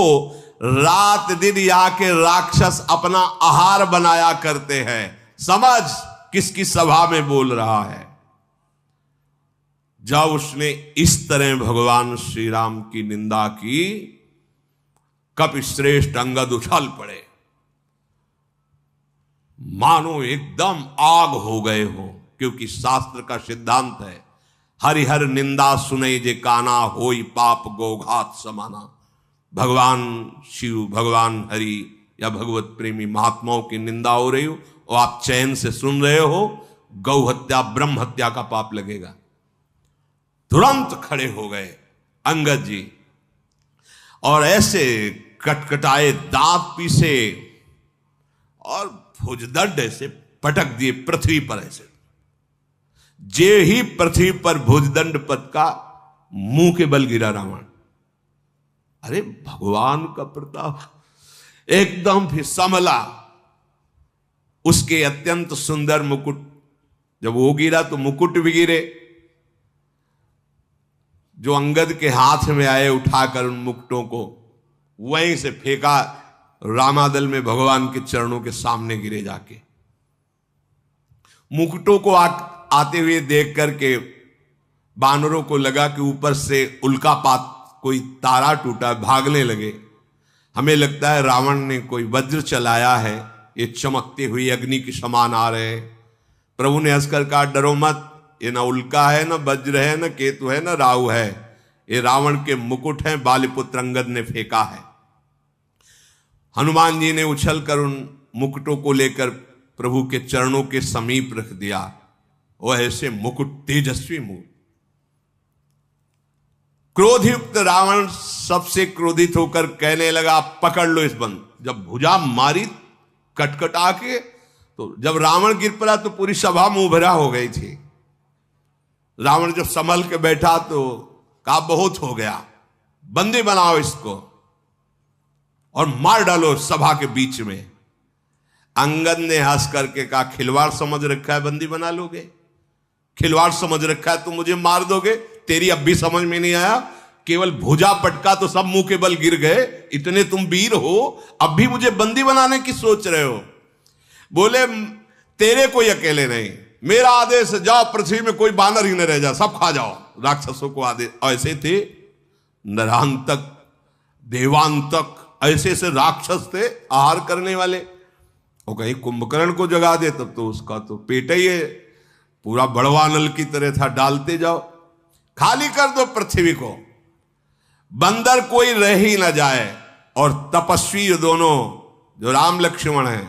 रात दिन यहाँ के राक्षस अपना आहार बनाया करते हैं। समझ किसकी सभा में बोल रहा है। जब उसने इस तरह भगवान श्री राम की निंदा की, कपिश्रेष्ठ अंगद उछल पड़े, मानो एकदम आग हो गए हो। क्योंकि शास्त्र का सिद्धांत है, हरिहर निंदा सुने जे काना, होई पाप गोघात समाना। भगवान शिव, भगवान हरि या भगवत प्रेमी महात्माओं की निंदा हो रही हो और आप चैन से सुन रहे हो, गौ हत्या ब्रह्म हत्या का पाप लगेगा। तुरंत खड़े हो गए अंगद जी और ऐसे कटकटाए, दांत पीसे और भुजदंड ऐसे पटक दिए पृथ्वी पर। ऐसे जे ही पृथ्वी पर भुजदंड पद का, मुंह के बल गिरा रावण। अरे भगवान का प्रताप एकदम फिर संभला। उसके अत्यंत सुंदर मुकुट, जब वो गिरा तो मुकुट भी गिरे, जो अंगद के हाथ में आए, उठाकर उन मुकुटों को वहीं से फेंका, रामादल में भगवान के चरणों के सामने गिरे जाके। मुकुटों को आते हुए देख करके बानरों को लगा कि ऊपर से उल्कापात, कोई तारा टूटा, भागने लगे। हमें लगता है रावण ने कोई वज्र चलाया है, ये चमकते हुए अग्नि के समान आ रहे। प्रभु ने हंसकर कहा, डरो मत, ये ना उल्का है, ना वज्र है, ना केतु है, ना राहु है, ये रावण के मुकुट हैं, बालीपुत्र अंगद ने फेंका है। हनुमान जी ने उछलकर उन मुकुटों को लेकर प्रभु के चरणों के समीप रख दिया। वो ऐसे मुकुट, तेजस्वी मुकुट। क्रोधयुक्त रावण सबसे क्रोधित होकर कहने लगा, पकड़ लो इस बंद। जब भुजा मारी कटकटा के, तो जब रावण गिर पड़ा तो पूरी सभा मुंहभरा हो गई थी। रावण जब संभल के बैठा तो कहा, बहुत हो गया, बंदी बनाओ इसको और मार डालो सभा के बीच में। अंगद ने हंस करके कहा, खिलवाड़ समझ रखा है, बंदी बना लोगे? खिलवाड़ समझ रखा है, तुम मुझे मार दोगे? तेरी अब भी समझ में नहीं आया? केवल भुजा पटका तो सब मुंह के बल गिर गए, इतने तुम वीर हो, अब भी मुझे बंदी बनाने की सोच रहे हो? बोले, तेरे कोई अकेले नहीं, मेरा आदेश, जाओ पृथ्वी में कोई बानर ही न रह जा, सब खा जाओ। राक्षसों को आदेश। ऐसे थे नरांतक, देवांतक, ऐसे से राक्षस थे आहार करने वाले। वो कहीं कुंभकर्ण को जगा दे तब तो उसका तो पेट ही है, पूरा बड़वा नल की तरह था, डालते जाओ, खाली कर दो पृथ्वी को, बंदर कोई रह ही ना जाए। और तपस्वी दोनों जो राम लक्ष्मण हैं,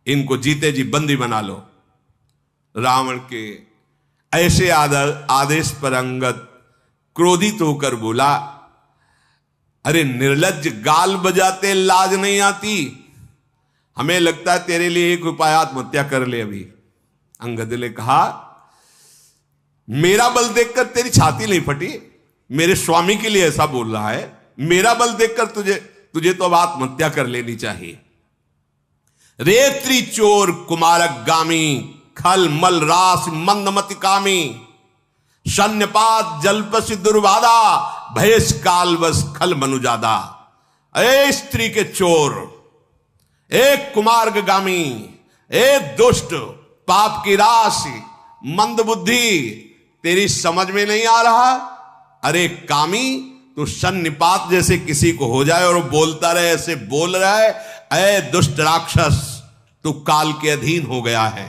इनको जीते जी बंदी बना लो। रावण के ऐसे आदेश पर अंगद क्रोधित होकर बोला, अरे निर्लज्ज, गाल बजाते लाज नहीं आती? हमें लगता है तेरे लिए एक उपाय, आत्महत्या कर ले अभी। अंगद ने कहा, मेरा बल देखकर तेरी छाती नहीं फटी? मेरे स्वामी के लिए ऐसा बोल रहा है? मेरा बल देखकर तुझे तो अब आत्महत्या कर लेनी चाहिए। रेत्री चोर कुमारक गामी, खल मल रास मंदमति कामी, शन्यपात जलपसि दुर्बाधा, भयस काल बस खल मनुजादा। ए स्त्री के चोर, एक कुमार्गामी, एक दुष्ट, पाप की राशि, मंद बुद्धि, तेरी समझ में नहीं आ रहा? अरे कामी, तो सन्निपात जैसे किसी को हो जाए और वो बोलता रहे, ऐसे बोल रहा है, ऐ दुष्ट राक्षस, तू काल के अधीन हो गया है,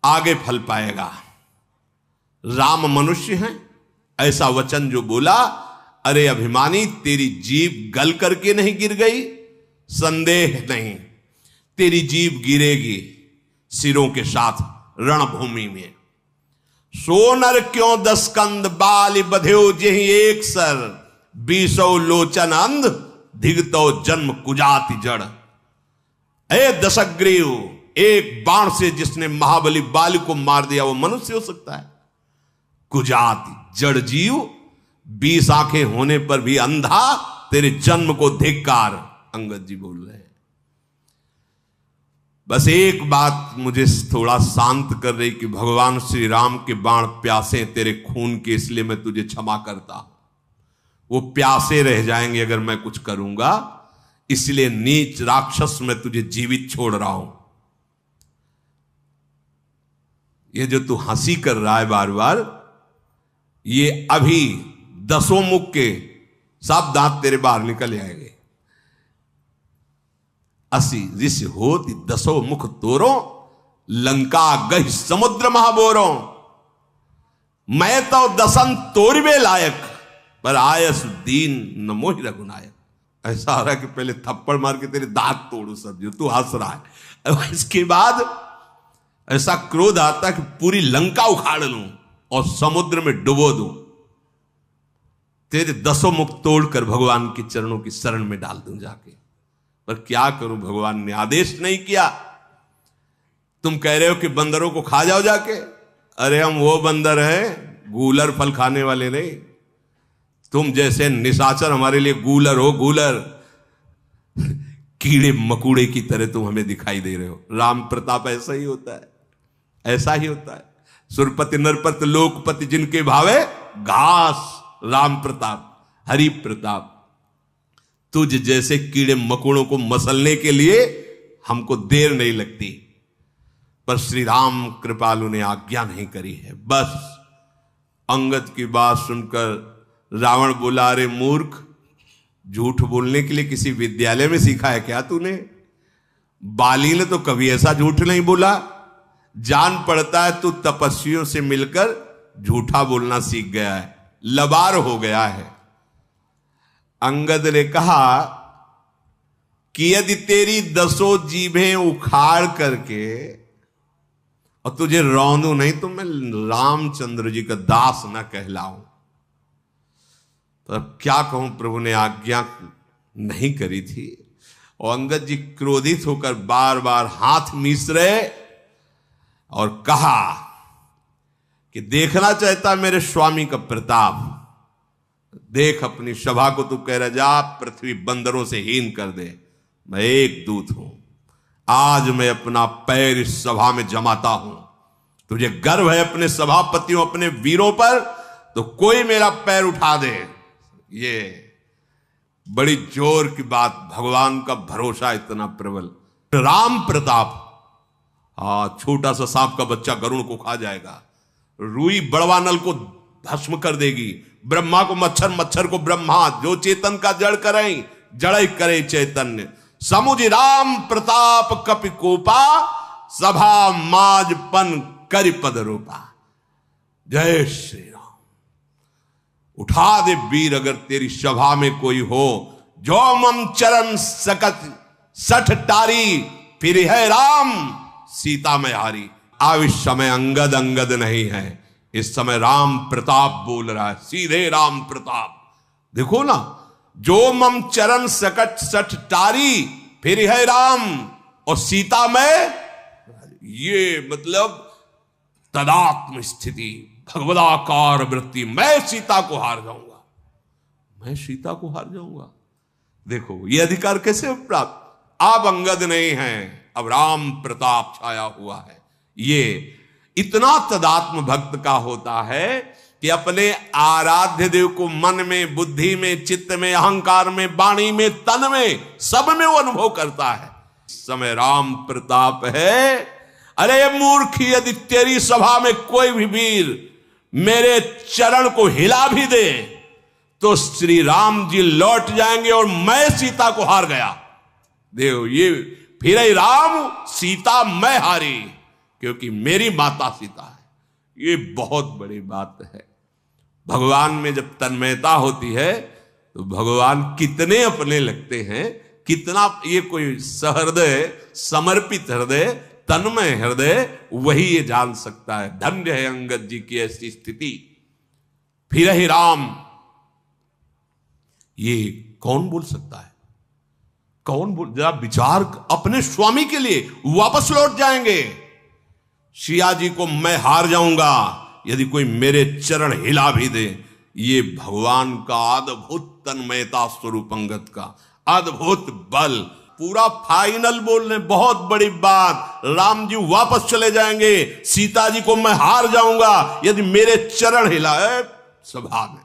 आगे फल पाएगा। राम मनुष्य हैं, ऐसा वचन जो बोला, अरे अभिमानी, तेरी जीभ गल करके नहीं गिर गई? संदेह नहीं, तेरी जीभ गिरेगी सिरों के साथ रणभूमि में। सोनर क्यों 10 कंद, बाली बध्यो जेहि एक सर, 20 लोचन अंध, धिगतो जन्म कुजाति जड़। ए दशग्रीव, एक बाण से जिसने महाबली बाली को मार दिया वो मनुष्य हो सकता है? कुजाति, जड़ जीव, 20 आंखें होने पर भी अंधा, तेरे जन्म को धिक्कार। अंगद जी बोल रहे हैं। बस एक बात मुझे थोड़ा शांत कर रही कि भगवान श्री राम के बाण प्यासे तेरे खून के, इसलिए मैं तुझे क्षमा करता हूं। वो प्यासे रह जाएंगे अगर मैं कुछ करूंगा, इसलिए नीच राक्षस मैं तुझे जीवित छोड़ रहा हूं। ये जो तू हंसी कर रहा है बार बार, ये अभी 10 मुख के सब दांत तेरे बाहर निकल आएंगे। 80 ऋषि होती 10 मुख तोरो, लंका गही समुद्र महाबोरो। मैं तो 10 तोड़वे लायक, पर आयस दीन न मोहि रघुनायक। ऐसा हो रहा है कि पहले थप्पड़ मार के तेरे दांत तोड़ू सब, जो तू हंस रहा है। इसके बाद ऐसा क्रोध आता है कि पूरी लंका उखाड़ लूं और समुद्र में डुबो दूं, तेरे 10 मुख तोड़कर भगवान के चरणों की शरण में डाल दूं जाके। पर क्या करूं, भगवान ने आदेश नहीं किया। तुम कह रहे हो कि बंदरों को खा जाओ जाके। अरे हम वो बंदर हैं, गूलर फल खाने वाले नहीं। तुम जैसे निशाचर हमारे लिए गूलर हो, गूलर, कीड़े मकुड़े की तरह तुम हमें दिखाई दे रहे हो। राम प्रताप ऐसा ही होता है, ऐसा ही होता है। सुरपति नरपति लोकपति जिनके भावे घास, राम प्रताप, हरि प्रताप। तुझ जैसे कीड़े मकोड़ों को मसलने के लिए हमको देर नहीं लगती, पर श्री राम कृपालु ने आज्ञा नहीं करी है। बस अंगद की बात सुनकर रावण बोला, अरे मूर्ख, झूठ बोलने के लिए किसी विद्यालय में सीखा है क्या तूने? बाली ने तो कभी ऐसा झूठ नहीं बोला। जान पड़ता है तू तपस्वियों से मिलकर झूठा बोलना सीख गया है, लबार हो गया है। अंगद ने कहा कि यदि तेरी 10 जीभें उखाड़ करके और तुझे रौंदू नहीं तो मैं रामचंद्र जी का दास न कहलाऊं। तो अब क्या कहूं, प्रभु ने आज्ञा नहीं करी थी और अंगद जी क्रोधित होकर बार बार हाथ मीस रहे और कहा कि देखना चाहता मेरे स्वामी का प्रताप, देख अपनी सभा को तू कह रहा जा पृथ्वी बंदरों से हीन कर दे, मैं एक दूत हूं, आज मैं अपना पैर इस सभा में जमाता हूं, तुझे गर्व है अपने सभापतियों अपने वीरों पर, तो कोई मेरा पैर उठा दे। ये बड़ी जोर की बात, भगवान का भरोसा इतना प्रबल। राम प्रताप, छोटा सा सांप का बच्चा गरुड़ को खा जाएगा, रुई बड़वानल को भस्म कर देगी, ब्रह्मा को मच्छर, मच्छर को ब्रह्मा, जो चेतन का जड़ करें जड़ करे चैतन्य, समुझ राम प्रताप कपि कोपा, सभा माजपन करि पद रूपा। जय श्री राम। उठा दे वीर अगर तेरी सभा में कोई हो, जो मम चरण सकत सठ टारी, फिर है राम सीता में हारी। अब इस समय अंगद अंगद नहीं है, इस समय राम प्रताप बोल रहा है, सीधे राम प्रताप। देखो ना, जो मम चरण सकट सठ टारी, फिर है राम और सीता में, ये मतलब तदात्म स्थिति, भगवदाकार वृत्ति। मैं सीता को हार जाऊंगा, मैं सीता को हार जाऊंगा। देखो ये अधिकार कैसे प्राप्त, अब अंगद नहीं है, अब राम प्रताप छाया हुआ है। ये इतना तदात्म भक्त का होता है कि अपने आराध्य देव को मन में, बुद्धि में, चित्त में, अहंकार में, वाणी में, तन में, सब में वो अनुभव करता है। इस समय राम प्रताप है। अरे मूर्ख, यदि तेरी सभा में कोई भी वीर मेरे चरण को हिला भी दे तो श्री राम जी लौट जाएंगे और मैं सीता को हार गया। देव ये फिर राम सीता मैं हारी, क्योंकि मेरी माता सीता है। ये बहुत बड़ी बात है। भगवान में जब तन्मयता होती है तो भगवान कितने अपने लगते हैं, कितना ये कोई सहृदय, समर्पित हृदय, तन्मय हृदय, वही ये जान सकता है। धन्य है अंगद जी की ऐसी स्थिति। फिर ही राम, ये कौन बोल सकता है, कौन बोल, जरा विचार, अपने स्वामी के लिए वापस लौट जाएंगे। सिया जी को मैं हार जाऊंगा यदि कोई मेरे चरण हिला भी दे। ये भगवान का अद्भुत तन्मयता स्वरूप, अंगद का अद्भुत बल। पूरा फाइनल बोल रहे, बहुत बड़ी बात, राम जी वापस चले जाएंगे, सीता जी को मैं हार जाऊंगा यदि मेरे चरण हिलाए सभा में।